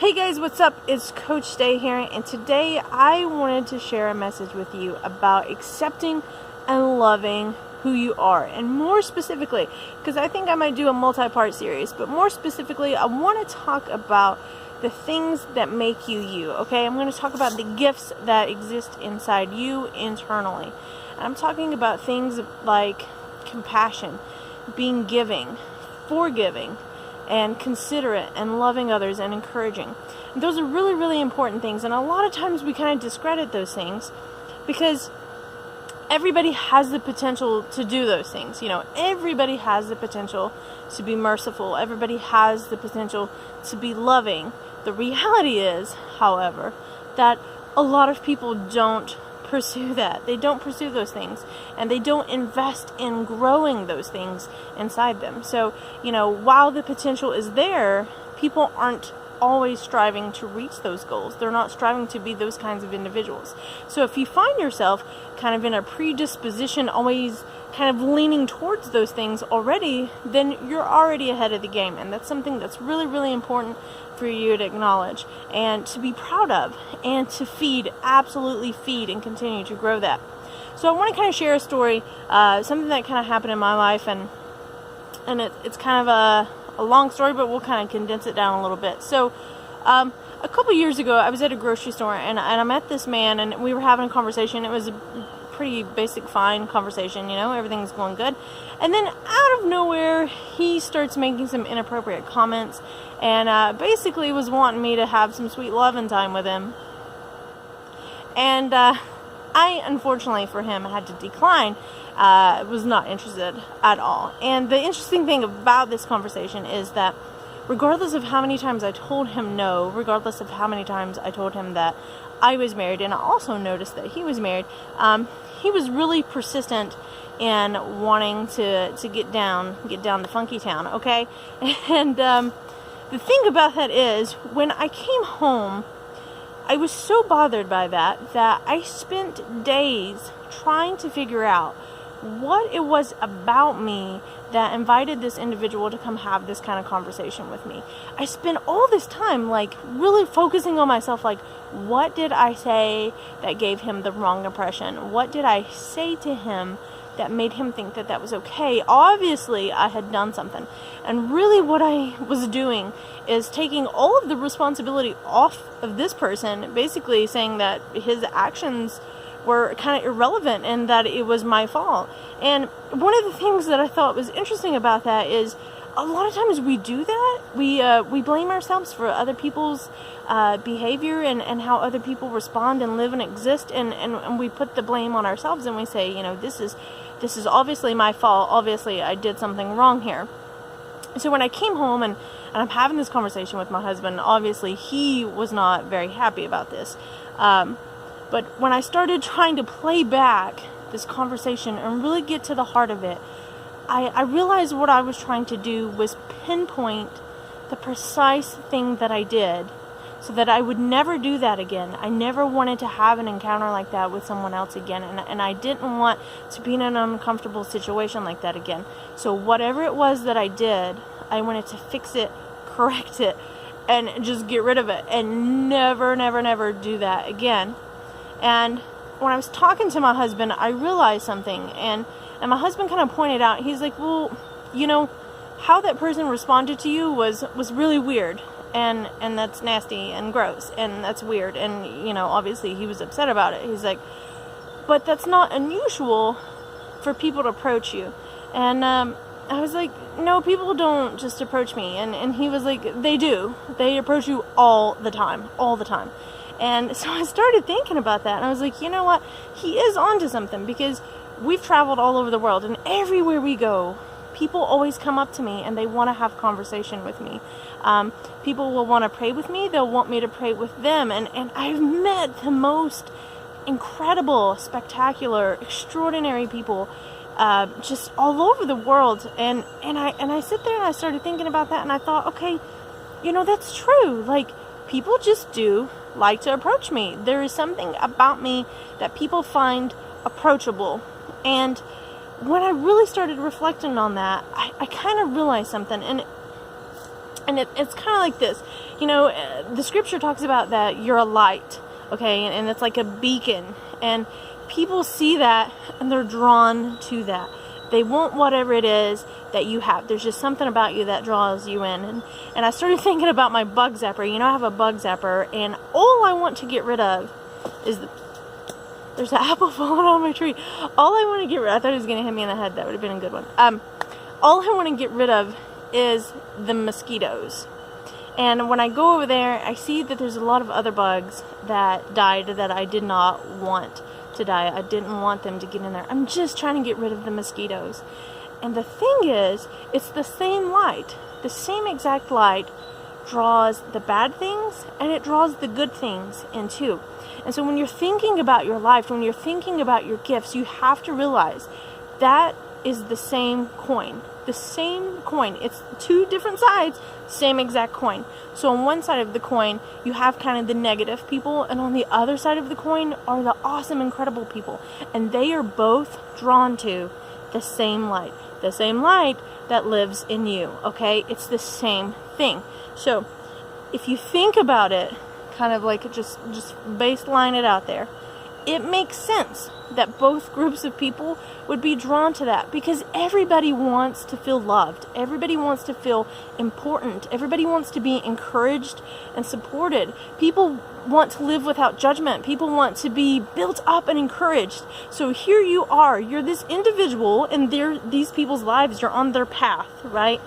Hey guys, what's up? It's Coach Day here, and today I wanted to share a message with you about accepting and loving who you are. And more specifically, because I think I might do a multi-part series, but more specifically, I want to talk about the things that make you you, okay? I'm going to talk about the gifts that exist inside you internally. And I'm talking about things like compassion, being giving, forgiving, and considerate, and loving others, and encouraging. And those are really, really important things. And a lot of times we kind of discredit those things because everybody has the potential to do those things. You know, everybody has the potential to be merciful. Everybody has the potential to be loving. The reality is, however, that a lot of people don't pursue that. They don't pursue those things, and they don't invest in growing those things inside them. So, you know, while the potential is there, people aren't always striving to reach those goals. They're not striving to be those kinds of individuals. So if you find yourself kind of in a predisposition, always kind of leaning towards those things already, then you're already ahead of the game. And that's something that's really, really important for you to acknowledge and to be proud of, and to absolutely feed and continue to grow that. So I want to kind of share a story, something that kind of happened in my life, and it's kind of a long story, but we'll kind of condense it down a little bit. So a couple years ago, I was at a grocery store, and I met this man, and we were having a conversation. It was a pretty basic, fine conversation, you know, everything's going good. And then out of nowhere, he starts making some inappropriate comments, and basically was wanting me to have some sweet loving time with him. And I, unfortunately for him, had to decline. Was not interested at all. And the interesting thing about this conversation is that regardless of how many times I told him no, regardless of how many times I told him that I was married, and I also noticed that he was married, he was really persistent in wanting to get down to Funky Town, okay? And the thing about that is, when I came home, I was so bothered by that I spent days trying to figure out what it was about me that invited this individual to come have this kind of conversation with me. I spent all this time like really focusing on myself, like, what did I say that gave him the wrong impression? What did I say to him that made him think that was okay? Obviously, I had done something. And really what I was doing is taking all of the responsibility off of this person, basically saying that his actions were kind of irrelevant and that it was my fault. And one of the things that I thought was interesting about that is a lot of times we do that. We blame ourselves for other people's behavior and how other people respond and live and exist, and we put the blame on ourselves, and we say, you know, this is obviously my fault. Obviously I did something wrong here. So when I came home and I'm having this conversation with my husband, obviously he was not very happy about this. But when I started trying to play back this conversation and really get to the heart of it, I realized what I was trying to do was pinpoint the precise thing that I did so that I would never do that again. I never wanted to have an encounter like that with someone else again, and I didn't want to be in an uncomfortable situation like that again. So whatever it was that I did, I wanted to fix it, correct it, and just get rid of it, and never, never, never do that again. And when I was talking to my husband, I realized something, and my husband kind of pointed out, he's like, well, you know, how that person responded to you was really weird, and that's nasty and gross, and that's weird, and, you know, obviously he was upset about it. He's like, but that's not unusual for people to approach you. And I was like, no, people don't just approach me. And he was like, they do. They approach you all the time. And so I started thinking about that, and I was like, you know what? He is onto something, because we've traveled all over the world, and everywhere we go, people always come up to me and they want to have conversation with me. People will want to pray with me. They'll want me to pray with them. And I've met the most incredible, spectacular, extraordinary people just all over the world. And I sit there and I started thinking about that, and I thought, okay, you know, that's true. Like, people just do like to approach me. There is something about me that people find approachable. And when I really started reflecting on that, I kind of realized something. And And it's kind of like this, the scripture talks about that you're a light, okay, and it's like a beacon, and people see that and they're drawn to that. They want whatever it is that you have. There's just something about you that draws you in. And I started thinking about my bug zapper. I have a bug zapper, and all I want to get rid of is there's an apple falling on my tree. All I want to get rid of, I thought it was going to hit me in the head. That would have been a good one. All I want to get rid of is the mosquitoes. And when I go over there, I see that there's a lot of other bugs that died that I did not want to die. I didn't want them to get in there. I'm just trying to get rid of the mosquitoes. And the thing is, it's the same light. The same exact light draws the bad things and it draws the good things in too. And so when you're thinking about your life, when you're thinking about your gifts, you have to realize that is the same coin. The same coin. It's two different sides, same exact coin. So on one side of the coin, you have kind of the negative people, and on the other side of the coin are the awesome, incredible people. And they are both drawn to the same light. The same light that lives in you, okay? It's the same thing. So if you think about it, kind of like just baseline it out there, it makes sense that both groups of people would be drawn to that, because everybody wants to feel loved. Everybody wants to feel important. Everybody wants to be encouraged and supported. People want to live without judgment. People want to be built up and encouraged. So here you are. You're this individual in these people's lives. You're on their path, right?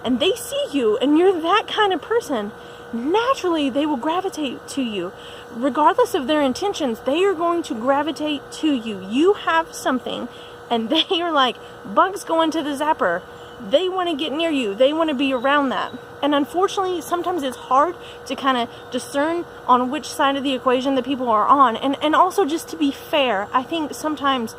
And they see you and you're that kind of person. Naturally, they will gravitate to you. Regardless of their intentions, they are going to gravitate to you. You have something, and they are like, bugs go into the zapper. They want to get near you. They want to be around that. And unfortunately, sometimes it's hard to kind of discern on which side of the equation the people are on. And also, just to be fair, I think sometimes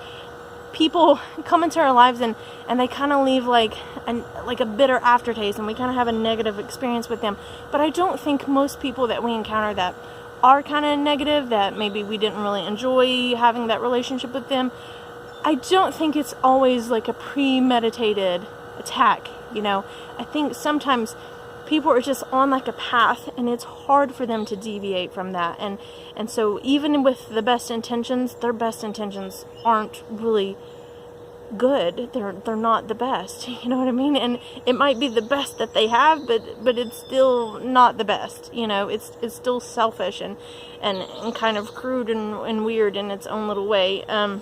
people come into our lives and they kind of leave like a bitter aftertaste, and we kind of have a negative experience with them. But I don't think most people that we encounter that are kind of negative, that maybe we didn't really enjoy having that relationship with them, I don't think it's always like a premeditated attack. I think sometimes people are just on like a path, and it's hard for them to deviate from that. And so even with the best intentions, their best intentions aren't really good. They're not the best. You know what I mean? And it might be the best that they have, but it's still not the best. It's still selfish and kind of crude and weird in its own little way. And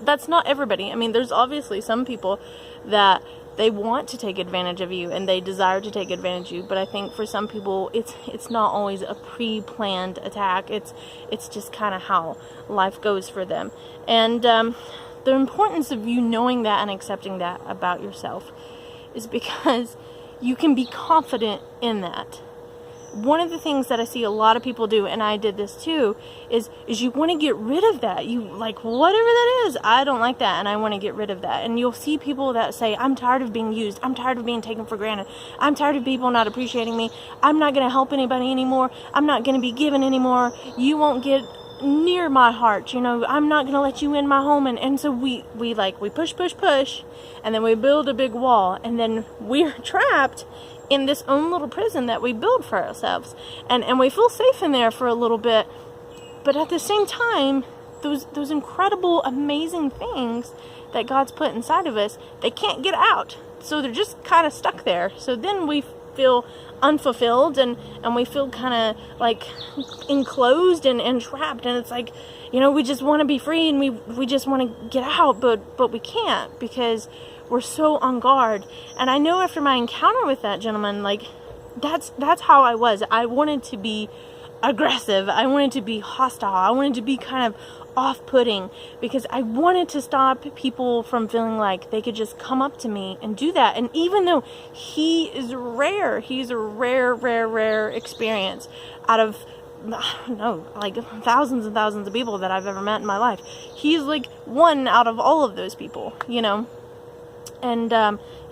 that's not everybody. I mean, there's obviously some people that they want to take advantage of you and they desire to take advantage of you, but I think for some people it's not always a pre-planned attack. It's just kind of how life goes for them. And the importance of you knowing that and accepting that about yourself is because you can be confident in that. One of the things that I see a lot of people do, and I did this too, is you want to get rid of that. You like, whatever that is, I don't like that, and I want to get rid of that. And you'll see people that say, I'm tired of being used. I'm tired of being taken for granted. I'm tired of people not appreciating me. I'm not going to help anybody anymore. I'm not going to be given anymore. You won't get near my heart. I'm not going to let you in my home. And so we push, and then we build a big wall, and then we're trapped in this own little prison that we build for ourselves, and we feel safe in there for a little bit, but at the same time, those incredible, amazing things that God's put inside of us, they can't get out, so they're just kind of stuck there. So then we feel unfulfilled, and we feel kind of like enclosed and trapped, and it's like, we just want to be free, and we just want to get out, but we can't, because we're so on guard. And I know after my encounter with that gentleman, like, that's how I was. I wanted to be aggressive. I wanted to be hostile. I wanted to be kind of off-putting, because I wanted to stop people from feeling like they could just come up to me and do that. And even though he's a rare experience out of, I don't know, like thousands and thousands of people that I've ever met in my life, he's like one out of all of those people, and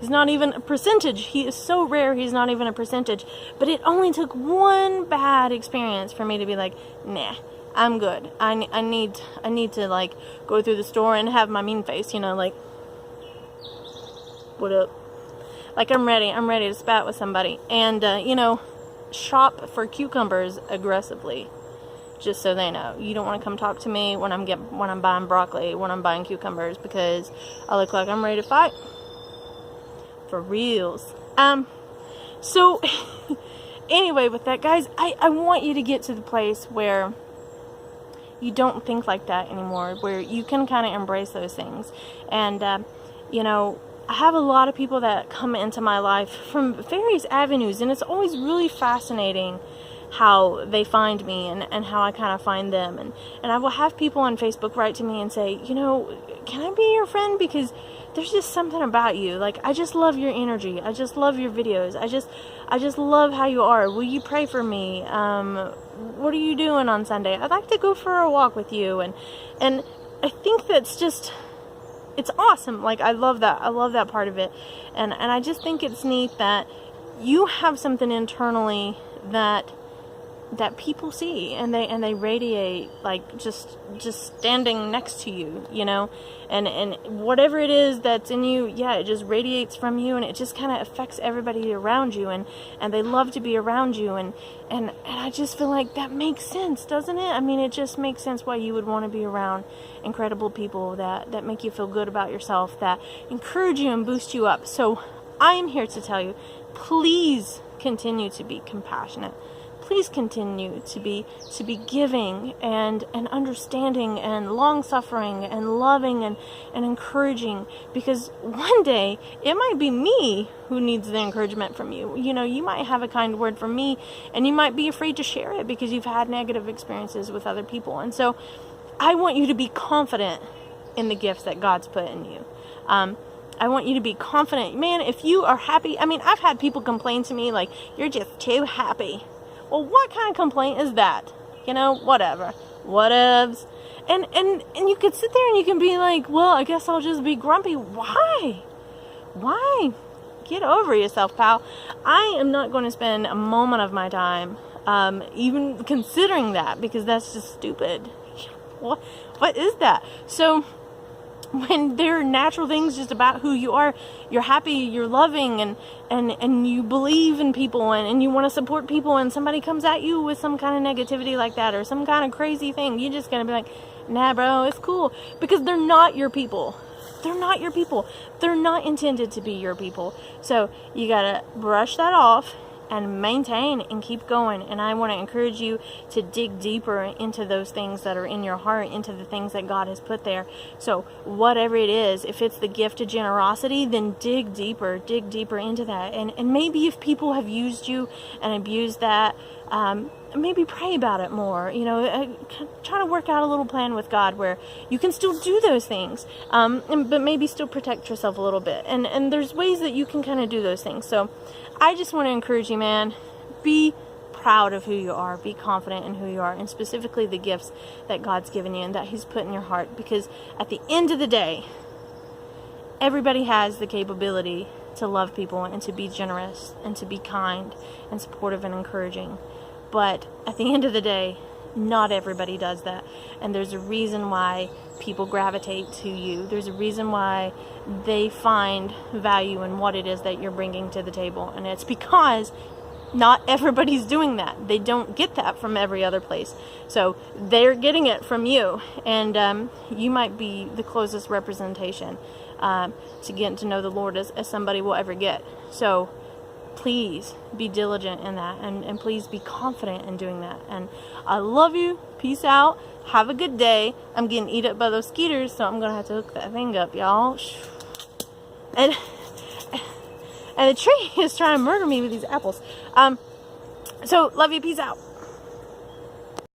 he's not even a percentage. He is so rare, he's not even a percentage. But it only took one bad experience for me to be like, nah, I'm good. I need to like go through the store and have my mean face, like, what up? Like I'm ready to spat with somebody. And, shop for cucumbers aggressively. Just so they know. You don't want to come talk to me when I'm buying broccoli, when I'm buying cucumbers, because I look like I'm ready to fight. For reals. So, anyway, with that, guys, I want you to get to the place where you don't think like that anymore, where you can kind of embrace those things. And, I have a lot of people that come into my life from various avenues, and it's always really fascinating how they find me and how I kind of find them. And I will have people on Facebook write to me and say, can I be your friend? Because there's just something about you. Like, I just love your energy. I just love your videos. I just love how you are. Will you pray for me? What are you doing on Sunday? I'd like to go for a walk with you. And I think that's just, it's awesome. Like, I love that. I love that part of it. And I just think it's neat that you have something internally that people see, and they radiate, like just standing next to you, and whatever it is that's in you, it just radiates from you, and it just kind of affects everybody around you, and they love to be around you, and I just feel like that makes sense, doesn't it? I mean, it just makes sense why you would want to be around incredible people that make you feel good about yourself, that encourage you and boost you up. So I am here to tell you, please continue to be compassionate. Please continue to be giving and understanding and long-suffering and loving and encouraging, because one day it might be me who needs the encouragement from you. You might have a kind word from me, and you might be afraid to share it because you've had negative experiences with other people. And so I want you to be confident in the gifts that God's put in you. I want you to be confident. Man, if you are happy, I mean, I've had people complain to me like, you're just too happy. Well, what kind of complaint is that? Whatever. Whatevs. And you could sit there and you can be like, well, I guess I'll just be grumpy. Why? Get over yourself, pal. I am not going to spend a moment of my time even considering that, because that's just stupid. What is that? So when there are natural things just about who you are, you're happy, you're loving, and you believe in people, and you want to support people, and somebody comes at you with some kind of negativity like that, or some kind of crazy thing, you're just going to be like, nah, bro, it's cool. Because they're not your people. They're not your people. They're not intended to be your people. So you got to brush that off and maintain and keep going. And I want to encourage you to dig deeper into those things that are in your heart, into the things that God has put there. So whatever it is, if it's the gift of generosity, then dig deeper into that. And maybe if people have used you and abused that, maybe pray about it more. Try to work out a little plan with God where you can still do those things, but maybe still protect yourself a little bit. And there's ways that you can kind of do those things. So I just want to encourage you, man, be proud of who you are, be confident in who you are, and specifically the gifts that God's given you and that He's put in your heart. Because at the end of the day, everybody has the capability to love people and to be generous and to be kind and supportive and encouraging. But at the end of the day, not everybody does that. And there's a reason why people gravitate to you. There's a reason why they find value in what it is that you're bringing to the table. And it's because not everybody's doing that. They don't get that from every other place. So they're getting it from you. And you might be the closest representation to getting to know the Lord as somebody will ever get. So please be diligent in that, and please be confident in doing that. And I love you. Peace out. Have a good day. I'm getting eaten up by those skeeters, so I'm going to have to hook that thing up, y'all. And the tree is trying to murder me with these apples. So, love you. Peace out.